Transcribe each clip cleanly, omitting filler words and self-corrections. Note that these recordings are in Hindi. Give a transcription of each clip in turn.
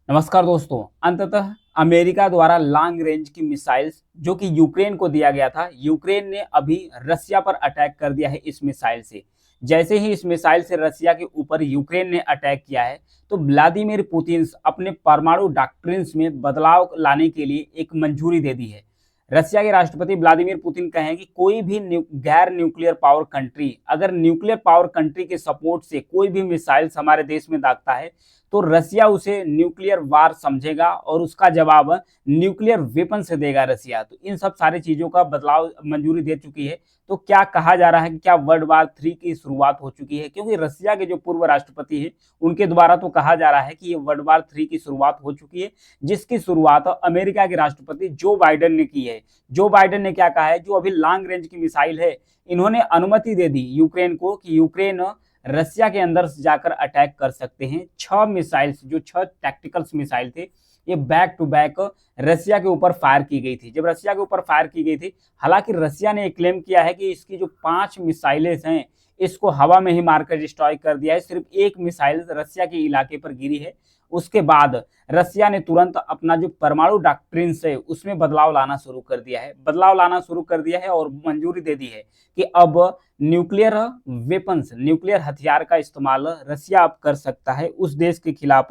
नमस्कार दोस्तों। अंततः अमेरिका द्वारा लॉन्ग रेंज की मिसाइल्स जो कि यूक्रेन को दिया गया था, यूक्रेन ने अभी रसिया पर अटैक कर दिया है इस मिसाइल से। जैसे ही इस मिसाइल से रसिया के ऊपर यूक्रेन ने अटैक किया है, तो व्लादिमीर पुतिन अपने परमाणु डॉक्ट्रिन्स में बदलाव लाने के लिए एक मंजूरी दे दी है। रसिया के राष्ट्रपति व्लादिमीर पुतिन कहे हैं कि कोई भी गैर न्यूक्लियर पावर कंट्री अगर न्यूक्लियर पावर कंट्री के सपोर्ट से कोई भी मिसाइल्स हमारे देश में दागता है, तो रसिया उसे न्यूक्लियर वार समझेगा और उसका जवाब न्यूक्लियर वेपन से देगा रसिया। तो इन सब सारी चीजों का बदलाव मंजूरी दे चुकी है। तो क्या कहा जा रहा है कि क्या वर्ल्ड वार 3 की शुरुआत हो चुकी है, क्योंकि रसिया के जो पूर्व राष्ट्रपति है उनके द्वारा तो कहा जा रहा है कि ये वर्ल्ड वार 3 की शुरुआत हो चुकी है, जिसकी शुरुआत अमेरिका के राष्ट्रपति जो बाइडेन ने की है। जो बाइडेन ने क्या कहा है, जो अभी लॉन्ग रेंज की मिसाइल है, इन्होंने अनुमति दे दी यूक्रेन को कि यूक्रेन रसिया के अंदर जाकर अटैक कर सकते हैं। 6 मिसाइल्स, जो 6 टैक्टिकल्स मिसाइल थे, ये बैक टू बैक रसिया के ऊपर फायर की गई थी। जब रसिया के ऊपर फायर की गई थी, हालांकि रसिया ने क्लेम किया है कि इसकी जो 5 मिसाइलें हैं, इसको हवा में ही मारकर डिस्ट्रॉय कर दिया है। सिर्फ एक मिसाइल रसिया के इलाके पर गिरी है। उसके बाद रसिया ने तुरंत अपना जो परमाणु डॉक्ट्रिन है उसमें बदलाव लाना शुरू कर दिया है, और मंजूरी दे दी है कि अब न्यूक्लियर वेपन्स, न्यूक्लियर हथियार का इस्तेमाल रसिया अब कर सकता है उस देश के खिलाफ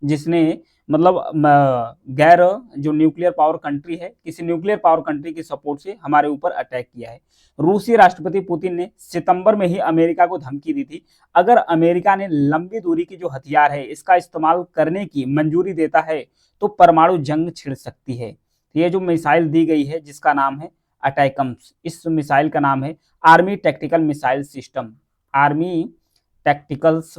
जिसने गैर जो न्यूक्लियर पावर कंट्री है, किसी न्यूक्लियर पावर कंट्री के सपोर्ट से हमारे ऊपर अटैक किया है। रूसी राष्ट्रपति पुतिन ने सितंबर में ही अमेरिका को धमकी दी थी, अगर अमेरिका ने लंबी दूरी की जो हथियार है इसका इस्तेमाल करने की मंजूरी देता है तो परमाणु जंग छिड़ सकती है। ये जो मिसाइल दी गई है जिसका नाम है अटैकम्स, इस मिसाइल का नाम है army tactical missile system, army tacticals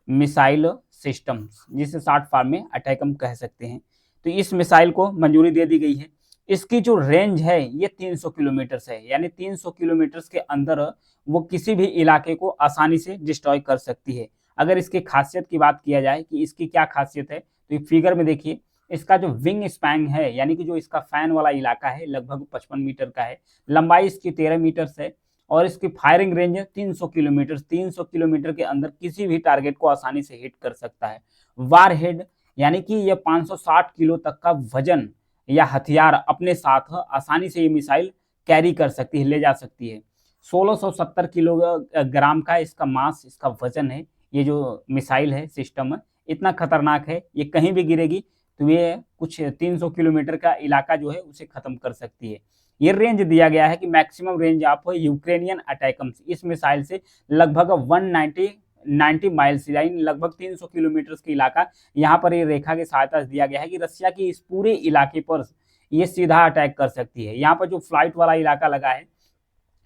missile systems, जिसे शॉर्ट फॉर्म में अटैकम कह सकते हैं। तो इस मिसाइल को मंजूरी दे दी गई है। इसकी जो रेंज है ये 300 किलोमीटर है, यानी 300 किलोमीटर के अंदर वो किसी भी इलाके को आसानी से डिस्ट्रॉय कर सकती है। अगर इसकी खासियत की बात किया जाए कि इसकी क्या खासियत है, तो ये फिगर में देखिए, इसका जो विंग स्पैन है, यानी कि जो इसका फैन वाला इलाका है, लगभग 55 मीटर का है। लंबाई इसकी 13 मीटर है और इसकी फायरिंग रेंज है 300 किलोमीटर। 300 किलोमीटर के अंदर किसी भी टारगेट को आसानी से हिट कर सकता है। वार हेड, यानी कि यह 560 किलो तक का वजन या हथियार अपने साथ आसानी से ये मिसाइल कैरी कर सकती है, ले जा सकती है। 1670 किलोग्राम का इसका मास, इसका वजन है। ये जो मिसाइल है, सिस्टम है, इतना खतरनाक है, ये कहीं भी गिरेगी तो ये कुछ 300 किलोमीटर का इलाका जो है उसे खत्म कर सकती है। ये रेंज दिया गया है कि मैक्सिमम रेंज ऑफ यूक्रेनियन अटैकम्स, इस मिसाइल से लगभग 190 माइल्स, यानी लगभग 300 किलोमीटर के इलाका, यहाँ पर ये रेखा की सहायता से दिया गया है कि रसिया की इस पूरे इलाके पर ये सीधा अटैक कर सकती है। यहाँ पर जो फ्लाइट वाला इलाका लगा है,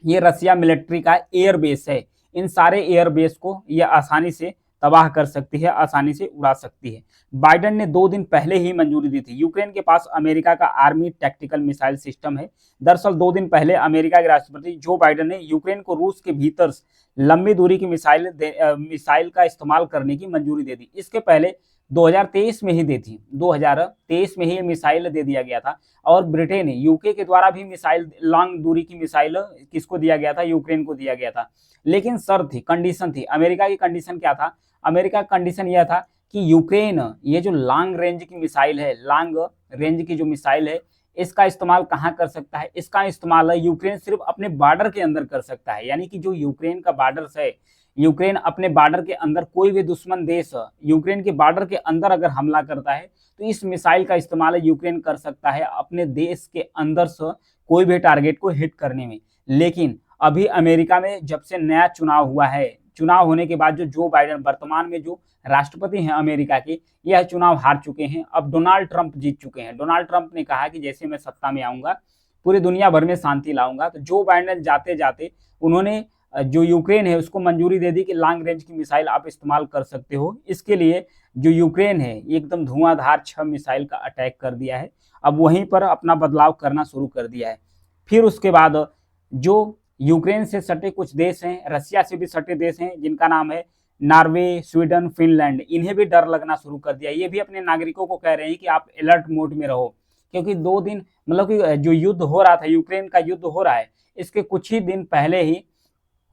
ये रसिया मिलिट्री का एयर बेस है। इन सारे एयर बेस को ये आसानी से तबाह कर सकती है, आसानी से उड़ा सकती है। बाइडेन ने 2 दिन पहले ही मंजूरी दी थी। यूक्रेन के पास अमेरिका का आर्मी टैक्टिकल मिसाइल सिस्टम है। दरअसल 2 दिन पहले अमेरिका के राष्ट्रपति जो बाइडेन ने यूक्रेन को रूस के भीतर लंबी दूरी की मिसाइल का इस्तेमाल करने की मंजूरी दे दी। इसके पहले 2023 में ही दी थी, 2023 में ही ये मिसाइल दे दिया गया था। और ब्रिटेन, यूके के द्वारा भी मिसाइल, लॉन्ग दूरी की मिसाइल किसको दिया गया था, यूक्रेन को दिया गया था। लेकिन शर्त थी, कंडीशन थी। अमेरिका की कंडीशन क्या था, अमेरिका का कंडीशन यह था कि यूक्रेन ये जो लॉन्ग रेंज की मिसाइल है, लॉन्ग रेंज की जो मिसाइल है, इसका इस्तेमाल कहाँ कर सकता है, इसका इस्तेमाल यूक्रेन सिर्फ अपने बॉर्डर के अंदर कर सकता है। यानी कि जो यूक्रेन का बॉर्डर है, यूक्रेन अपने बॉर्डर के अंदर, कोई भी दुश्मन देश यूक्रेन के बॉर्डर के अंदर अगर हमला करता है तो इस मिसाइल का इस्तेमाल यूक्रेन कर सकता है अपने देश के अंदर से कोई भी टारगेट को हिट करने में। लेकिन अभी अमेरिका में जब से नया चुनाव हुआ है, चुनाव होने के बाद जो बाइडेन वर्तमान में जो राष्ट्रपति हैं अमेरिका के, यह चुनाव हार चुके हैं। अब डोनाल्ड ट्रंप जीत चुके हैं। डोनाल्ड ट्रंप ने कहा कि जैसे मैं सत्ता में आऊंगा पूरी दुनिया भर में शांति लाऊंगा। तो जो बाइडेन जाते जाते उन्होंने जो यूक्रेन है उसको मंजूरी दे दी कि लॉन्ग रेंज की मिसाइल आप इस्तेमाल कर सकते हो। इसके लिए जो यूक्रेन है एकदम धुआंधार 6 मिसाइल का अटैक कर दिया है। अब वहीं पर अपना बदलाव करना शुरू कर दिया है। फिर उसके बाद जो यूक्रेन से सटे कुछ देश हैं, रसिया से भी सटे देश हैं, जिनका नाम है नॉर्वे, स्वीडन, फिनलैंड, इन्हें भी डर लगना शुरू कर दिया। ये भी अपने नागरिकों को कह रहे हैं कि आप अलर्ट मोड में रहो, क्योंकि 2 दिन कि जो युद्ध हो रहा था, यूक्रेन का युद्ध हो रहा है, इसके कुछ ही दिन पहले ही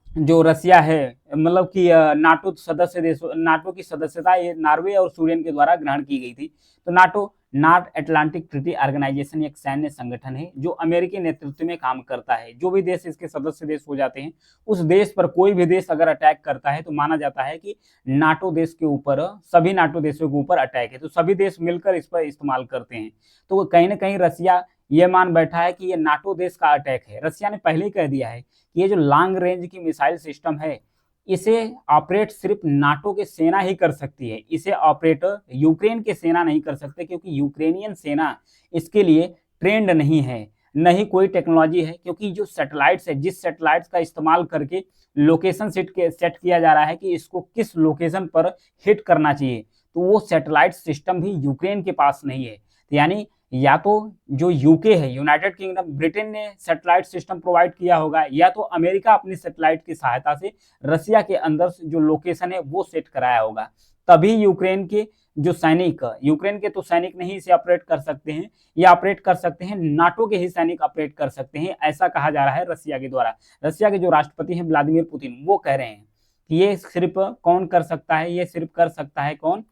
जो रसिया है, मतलब कि नाटो सदस्य देश, नाटो की सदस्यता ये नॉर्वे और स्वीडन के द्वारा ग्रहण की गई थी। तो NATO North Atlantic Treaty Organization एक सैन्य संगठन है जो अमेरिकी नेतृत्व में काम करता है। जो भी देश इसके सदस्य देश हो जाते हैं, उस देश पर कोई भी देश अगर अटैक करता है तो माना जाता है कि नाटो देश के ऊपर, सभी नाटो देशों के ऊपर अटैक है, तो सभी देश मिलकर इस पर इस्तेमाल करते हैं। तो कहीं ना कहीं रसिया ये मान बैठा है कि ये नाटो देश का अटैक है। रसिया ने पहले ही कह दिया है कि ये जो लॉन्ग रेंज की मिसाइल सिस्टम है, इसे ऑपरेट सिर्फ नाटो के सेना ही कर सकती है। इसे ऑपरेट यूक्रेन के सेना नहीं कर सकते, क्योंकि यूक्रेनियन सेना इसके लिए ट्रेंड नहीं है, न ही कोई टेक्नोलॉजी है। क्योंकि जो सैटेलाइट्स है, जिस सैटेलाइट्स का इस्तेमाल करके लोकेशन सेट किया जा रहा है कि इसको किस लोकेशन पर हिट करना चाहिए, तो वो सैटेलाइट सिस्टम भी यूक्रेन के पास नहीं है। यानी या तो जो यूके है, यूनाइटेड किंगडम, ब्रिटेन ने सैटेलाइट सिस्टम प्रोवाइड किया होगा, या तो अमेरिका अपनी सैटेलाइट की सहायता से रसिया के अंदर जो लोकेशन है वो सेट कराया होगा। तभी यूक्रेन के जो सैनिक, यूक्रेन के तो सैनिक नहीं इसे ऑपरेट कर सकते हैं, ये ऑपरेट कर सकते हैं नाटो के ही सैनिक ऑपरेट कर सकते हैं, ऐसा कहा जा रहा है रसिया के द्वारा। रसिया के जो राष्ट्रपति हैं व्लादिमीर पुतिन, वो कह रहे हैं कि ये सिर्फ कौन कर सकता है, ये सिर्फ कर सकता है कौन,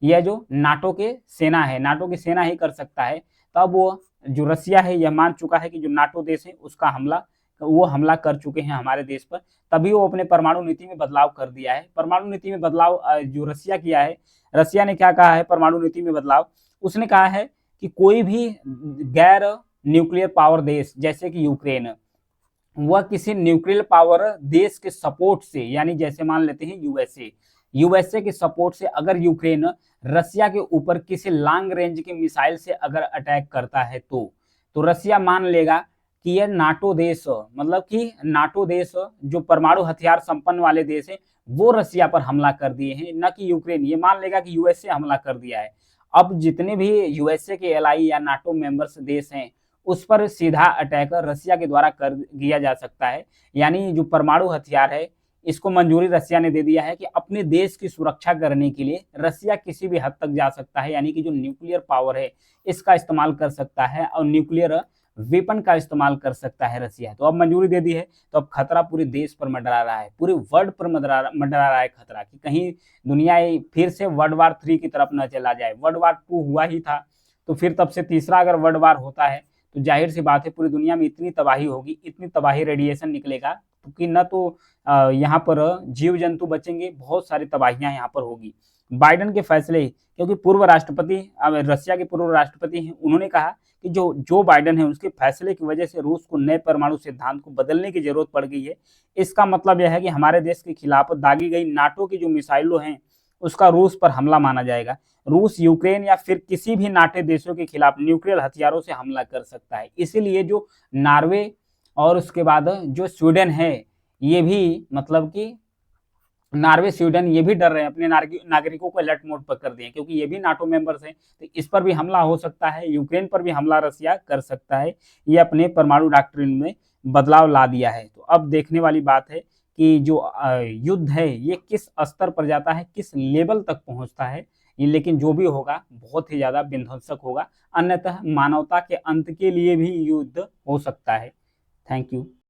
यह जो नाटो के सेना है, नाटो की सेना ही कर सकता है। तब वो जो रसिया है यह मान चुका है कि जो नाटो देश है उसका हमला, वो हमला कर चुके हैं हमारे देश पर, तभी वो अपने परमाणु नीति में बदलाव कर दिया है। परमाणु नीति में बदलाव जो रसिया किया है, रसिया ने क्या कहा है परमाणु नीति में बदलाव, उसने कहा है कि कोई भी गैर न्यूक्लियर पावर देश जैसे कि यूक्रेन, वह किसी न्यूक्लियर पावर देश के सपोर्ट से, यानी जैसे मान लेते हैं यूएसए के सपोर्ट से अगर यूक्रेन रसिया के ऊपर किसी लॉन्ग रेंज की मिसाइल से अगर अटैक करता है तो रसिया मान लेगा कि यह नाटो देश, मतलब कि नाटो देश जो परमाणु हथियार संपन्न वाले देश है, वो रसिया पर हमला कर दिए हैं, न कि यूक्रेन। ये मान लेगा कि यूएसए हमला कर दिया है। अब जितने भी यूएसए के एलआई या नाटो मेंबर्स देश हैं, उस पर सीधा अटैक रसिया के द्वारा कर दिया जा सकता है। यानी जो परमाणु हथियार है, इसको मंजूरी रसिया ने दे दिया है कि अपने देश की सुरक्षा करने के लिए रसिया किसी भी हद तक जा सकता है, यानी कि जो न्यूक्लियर पावर है इसका इस्तेमाल कर सकता है और न्यूक्लियर वेपन का इस्तेमाल कर सकता है रसिया। तो अब मंजूरी दे दी है, तो अब खतरा पूरे देश पर मंडरा रहा है, पूरे वर्ल्ड पर मंडरा रहा है खतरा, कि कहीं दुनिया फिर से वर्ल्ड वार 3 की तरफ न चला जाए। वर्ल्ड वार 2 हुआ ही था, तो फिर तब से तीसरा अगर वर्ल्ड वार होता है तो जाहिर सी बात है पूरी दुनिया में इतनी तबाही होगी, इतनी तबाही, रेडिएशन निकलेगा कि न तो यहाँ पर जीव जंतु बचेंगे, बहुत सारी तबाहियां यहाँ पर होगी। बाइडेन के फैसले, क्योंकि पूर्व राष्ट्रपति, रसिया के पूर्व राष्ट्रपति हैं, उन्होंने कहा कि जो बाइडेन है उसके फैसले की वजह से रूस को नए परमाणु सिद्धांत को बदलने की जरूरत पड़ गई है। इसका मतलब यह है कि हमारे देश के खिलाफ दागी गई नाटो की जो मिसाइलों हैं उसका रूस पर हमला माना जाएगा। रूस यूक्रेन या फिर किसी भी नाटे देशों के खिलाफ न्यूक्लियर हथियारों से हमला कर सकता है। इसीलिए जो नॉर्वे और उसके बाद जो स्वीडन है, ये भी मतलब कि नॉर्वे स्वीडन ये भी डर रहे हैं, अपने नागरिकों को अलर्ट मोड पर कर दिए, क्योंकि ये भी नाटो मेंबर्स हैं, तो इस पर भी हमला हो सकता है, यूक्रेन पर भी हमला रसिया कर सकता है। ये अपने परमाणु डॉक्ट्रिन में बदलाव ला दिया है। तो अब देखने वाली बात है कि जो युद्ध है ये किस स्तर पर जाता है, किस लेवल तक पहुंचता है। लेकिन जो भी होगा बहुत ही ज्यादा विध्वंसक होगा, अन्यतः मानवता के अंत के लिए भी युद्ध हो सकता है। Thank you.